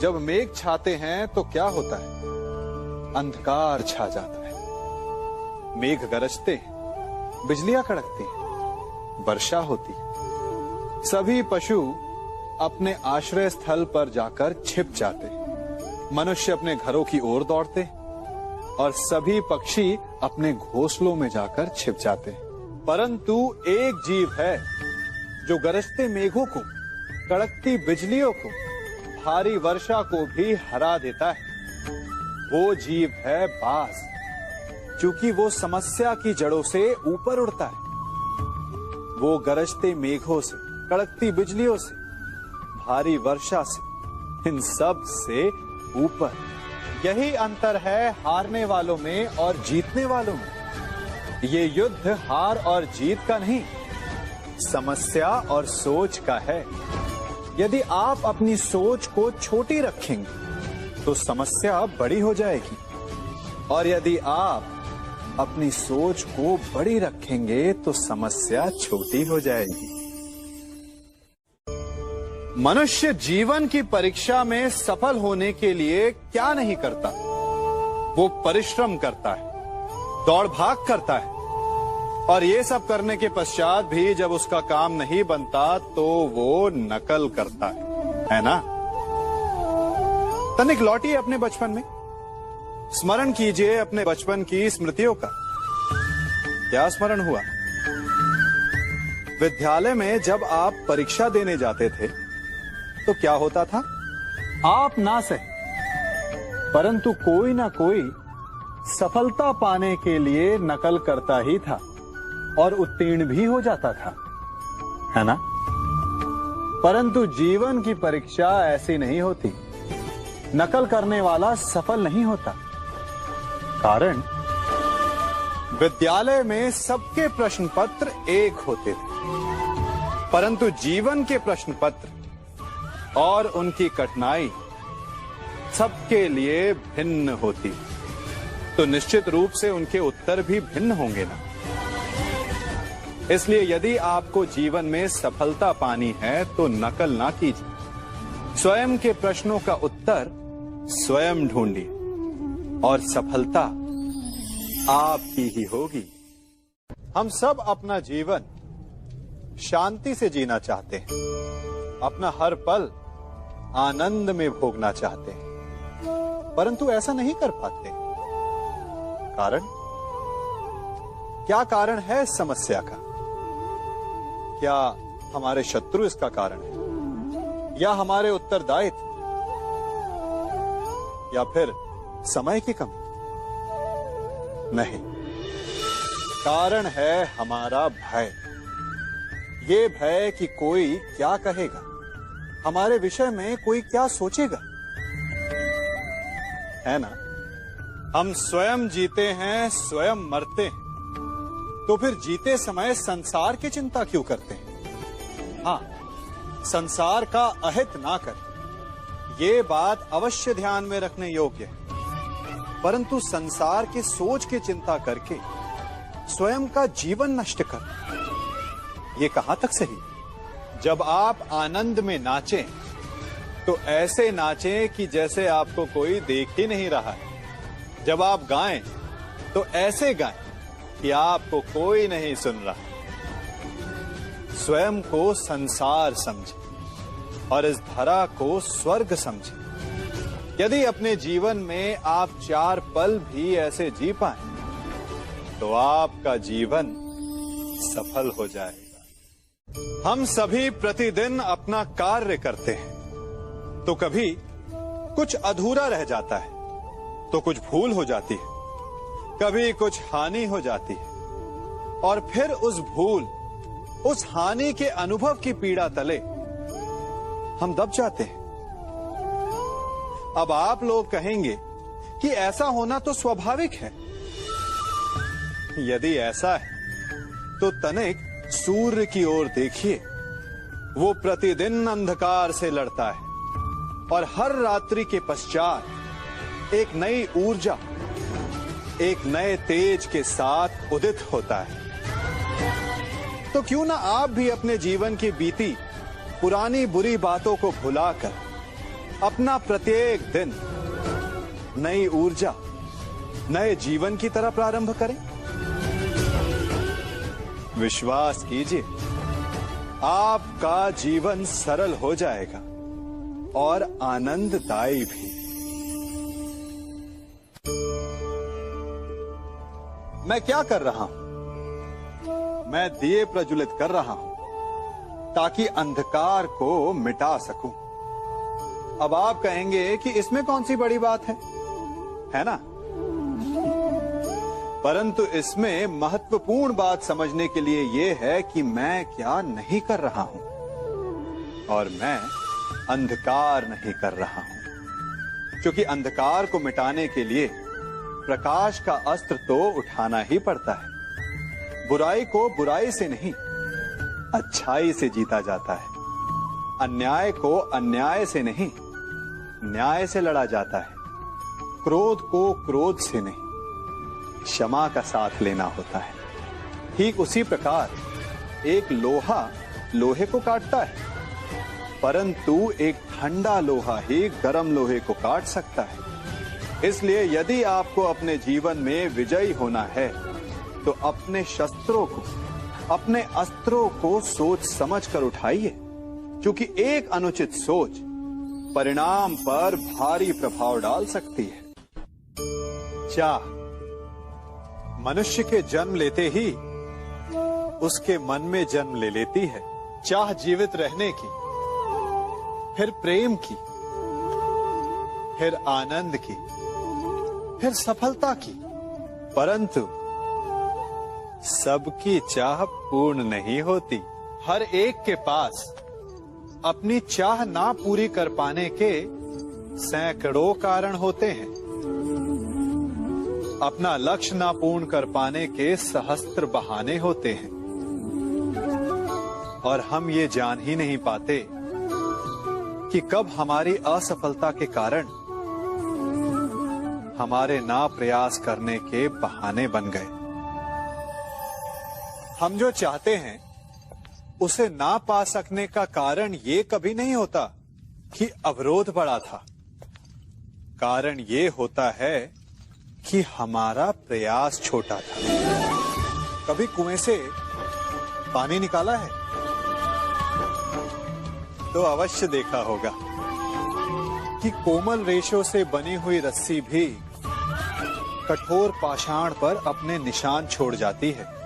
जब मेघ छाते हैं तो क्या होता है? अंधकार छा जाता है। मेघ गरजते हैं, बिजलियां कड़कती हैं, वर्षा होती है। सभी पशु अपने आश्रय स्थल पर जाकर छिप जाते हैं। मनुष्य अपने घरों की ओर दौड़ते हैं और सभी पक्षी अपने घोंसलों में जाकर छिप जाते हैं। परंतु एक जीव है जो गरजते मेघों को, कड़कती बिजलियों को, भारी वर्षा को भी हरा देता है। वो जीव है बाज। क्योंकि वो समस्या की जड़ों से ऊपर उड़ता है। वो गरजते मेघों से, कड़कती बिजलियों से, भारी वर्षा से, इन सब से ऊपर। यही अंतर है हारने वालों में और जीतने वालों में। ये युद्ध हार और जीत का नहीं, समस्या और सोच का है। यदि आप अपनी सोच को छोटी रखेंगे तो समस्या बड़ी हो जाएगी, और यदि आप अपनी सोच को बड़ी रखेंगे तो समस्या छोटी हो जाएगी। मनुष्य जीवन की परीक्षा में सफल होने के लिए क्या नहीं करता? वो परिश्रम करता है, दौड़ भाग करता है, और ये सब करने के पश्चात भी जब उसका काम नहीं बनता तो वो नकल करता है ना? तनिक लौटिए अपने बचपन में, स्मरण कीजिए अपने बचपन की स्मृतियों का। क्या स्मरण हुआ? विद्यालय में जब आप परीक्षा देने जाते थे तो क्या होता था? आप ना सही, परंतु कोई ना कोई सफलता पाने के लिए नकल करता ही था और उत्तीर्ण भी हो जाता था, है ना? परंतु जीवन की परीक्षा ऐसी नहीं होती। नकल करने वाला सफल नहीं होता। कारण विद्यालय में सबके प्रश्न पत्र एक होते थे, परंतु जीवन के प्रश्न पत्र और उनकी कठिनाई सबके लिए भिन्न होती। तो निश्चित रूप से उनके उत्तर भी भिन्न होंगे ना। इसलिए यदि आपको जीवन में सफलता पानी है तो नकल ना कीजिए। स्वयं के प्रश्नों का उत्तर स्वयं ढूंढिए और सफलता आपकी ही होगी। हम सब अपना जीवन शांति से जीना चाहते हैं, अपना हर पल आनंद में भोगना चाहते हैं, परंतु ऐसा नहीं कर पाते। कारण क्या? कारण है समस्या का? क्या हमारे शत्रु इसका कारण है, या हमारे उत्तरदायित्व, या फिर समय की कमी? नहीं, कारण है हमारा भय। ये भय कि कोई क्या कहेगा, हमारे विषय में कोई क्या सोचेगा, है ना? हम स्वयं जीते हैं, स्वयं मरते हैं, तो फिर जीते समय संसार की चिंता क्यों करते हैं? हाँ, संसार का अहित ना कर, ये बात अवश्य ध्यान में रखने योग्य है। परंतु संसार की सोच की चिंता करके स्वयं का जीवन नष्ट कर, ये कहां तक सही? जब आप आनंद में नाचें तो ऐसे नाचें कि जैसे आपको कोई देख ही नहीं रहा है। जब आप गाएं तो ऐसे गाएं कि आपको कोई नहीं सुन रहा। स्वयं को संसार समझें और इस धरा को स्वर्ग समझें। यदि अपने जीवन में आप 4 पल भी ऐसे जी पाएं तो आपका जीवन सफल हो जाएगा। हम सभी प्रतिदिन अपना कार्य करते हैं, तो कभी कुछ अधूरा रह जाता है, तो कुछ भूल हो जाती है, कभी कुछ हानि हो जाती है, और फिर उस भूल, उस हानि के अनुभव की पीड़ा तले हम दब जाते हैं। अब आप लोग कहेंगे कि ऐसा होना तो स्वाभाविक है। यदि ऐसा है तो तनिक सूर्य की ओर देखिए। वो प्रतिदिन अंधकार से लड़ता है और हर रात्रि के पश्चात एक नई ऊर्जा, एक नए तेज के साथ उदित होता है। तो क्यों ना आप भी अपने जीवन की बीती पुरानी बुरी बातों को भुलाकर अपना प्रत्येक दिन नई ऊर्जा, नए जीवन की तरह प्रारंभ करें। विश्वास कीजिए, आपका जीवन सरल हो जाएगा और आनंददायी भी। मैं क्या कर रहा हूं? मैं दिए प्रज्वलित कर रहा हूं ताकि अंधकार को मिटा सकूं। अब आप कहेंगे कि इसमें कौन सी बड़ी बात है ना? परंतु इसमें महत्वपूर्ण बात समझने के लिए यह है कि मैं क्या नहीं कर रहा हूं, और मैं अंधकार नहीं कर रहा हूं। क्योंकि अंधकार को मिटाने के लिए प्रकाश का अस्त्र तो उठाना ही पड़ता है। बुराई को बुराई से नहीं, अच्छाई से जीता जाता है। अन्याय को अन्याय से नहीं, न्याय से लड़ा जाता है। क्रोध को क्रोध से नहीं, क्षमा का साथ लेना होता है। ठीक उसी प्रकार एक लोहा लोहे को काटता है, परंतु एक ठंडा लोहा ही गर्म लोहे को काट सकता है। इसलिए यदि आपको अपने जीवन में विजयी होना है तो अपने शस्त्रों को, अपने अस्त्रों को सोच समझ कर उठाइए, क्योंकि एक अनुचित सोच परिणाम पर भारी प्रभाव डाल सकती है। चाह मनुष्य के जन्म लेते ही उसके मन में जन्म ले लेती है। चाह जीवित रहने की, फिर प्रेम की, फिर आनंद की, फिर सफलता की। परंतु सबकी चाह पूर्ण नहीं होती। हर एक के पास अपनी चाह ना पूरी कर पाने के सैकड़ों कारण होते हैं। अपना लक्ष्य ना पूर्ण कर पाने के सहस्त्र बहाने होते हैं, और हम ये जान ही नहीं पाते कि कब हमारी असफलता के कारण हमारे ना प्रयास करने के बहाने बन गए। हम जो चाहते हैं उसे ना पा सकने का कारण ये कभी नहीं होता कि अवरोध बड़ा था। कारण ये होता है कि हमारा प्रयास छोटा था। कभी कुएं से पानी निकाला है तो अवश्य देखा होगा कि कोमल रेशों से बनी हुई रस्सी भी कठोर पाषाण पर अपने निशान छोड़ जाती है।